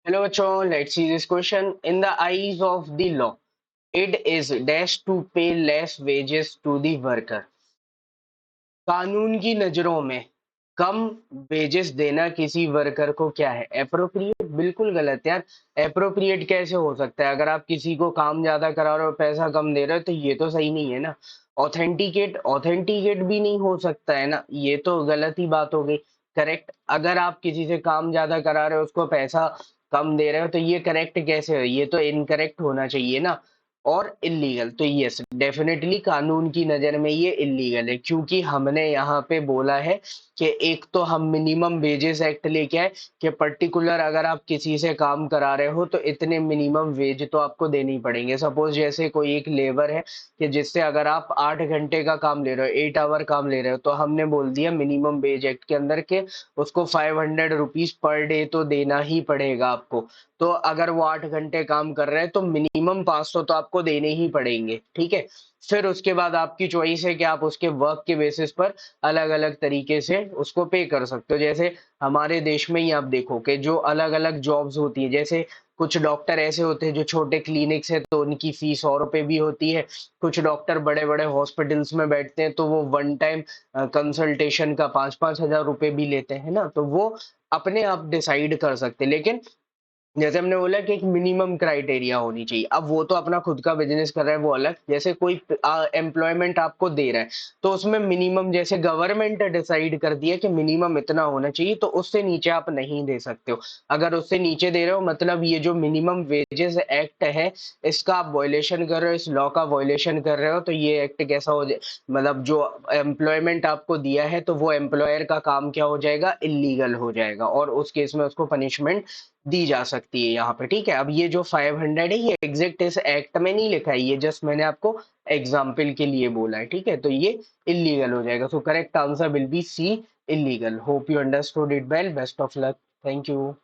Hello, Chon. Let's see this question. In the eyes of the law, it is dash to pay less wages to the worker. कानून की नजरों में कम wages देना किसी worker को क्या है? एप्रोप्रिएट? बिल्कुल गलत यार। एप्रोप्रिएट कैसे हो सकता है? अगर आप किसी को काम ज्यादा करा रहे हो, पैसा कम दे रहे हो, तो ये तो सही नहीं है ना। ऑथेंटिकेट ऑथेंटिकेट भी नहीं हो सकता है ना, ये तो गलत ही बात हो गई। करेक्ट? अगर आप किसी से काम ज्यादा करा रहे हो, उसको पैसा कम दे रहे हो, तो ये करेक्ट कैसे है? ये तो इनकरेक्ट होना चाहिए ना। और इलीगल, तो यस डेफिनेटली कानून की नजर में ये इलीगल है, क्योंकि हमने यहाँ पे बोला है कि एक तो हम मिनिमम वेजेस एक्ट लेके आए कि पर्टिकुलर अगर आप किसी से काम करा रहे हो तो इतने मिनिमम वेज तो आपको देने ही पड़ेंगे। सपोज जैसे कोई एक लेबर है कि जिससे अगर आप 8 घंटे का काम ले रहे हो, 8 आवर काम ले रहे हो, तो हमने बोल दिया मिनिमम वेज एक्ट के अंदर के उसको 500 रुपीज पर डे तो देना ही पड़ेगा आपको। तो अगर वो 8 घंटे काम कर रहे हैं तो मिनिमम 500 तो आपको देने ही पड़ेंगे, ठीक है। फिर उसके बाद आपकी चॉइस है कि आप उसके वर्क के बेसिस पर अलग अलग तरीके से उसको पे कर सकते हो। जैसे हमारे देश में ही आप देखो कि जो अलग अलग जॉब्स होती है, जैसे कुछ डॉक्टर ऐसे होते हैं जो छोटे क्लिनिक्स है तो उनकी फीस 100 रुपए भी होती है। कुछ डॉक्टर बड़े बड़े हॉस्पिटल्स में बैठते हैं तो वो वन टाइम कंसल्टेशन का 5-5 हजार रुपए भी लेते हैं ना, तो वो अपने आप डिसाइड कर सकते हैं। लेकिन जैसे हमने बोला कि एक मिनिमम क्राइटेरिया होनी चाहिए। अब वो तो अपना खुद का बिजनेस कर रहा है वो अलग, जैसे कोई एम्प्लॉयमेंट आपको दे रहा है तो उसमें मिनिमम जैसे गवर्नमेंट डिसाइड कर दिया कि मिनिमम इतना होना चाहिए, तो उससे नीचे आप नहीं दे सकते हो। अगर उससे नीचे दे रहे हो मतलब ये जो मिनिमम वेजेस एक्ट है इसका आप वायलेशन कर रहे हो, इस लॉ का वायलेशन कर रहे हो, तो ये एक्ट कैसा हो जाए, मतलब जो एम्प्लॉयमेंट आपको दिया है तो वो एम्प्लॉयर का काम क्या हो जाएगा, इलीगल हो जाएगा, और उस केस में उसको पनिशमेंट दी जा सकती है यहाँ पे, ठीक है। अब ये जो 500 है ये एग्जैक्ट इस एक्ट में नहीं लिखा है, ये जस्ट मैंने आपको एग्जाम्पल के लिए बोला है, ठीक है। तो ये इलीगल हो जाएगा। So correct answer will be C, illegal. Hope you understood it well. Best of luck. Thank you.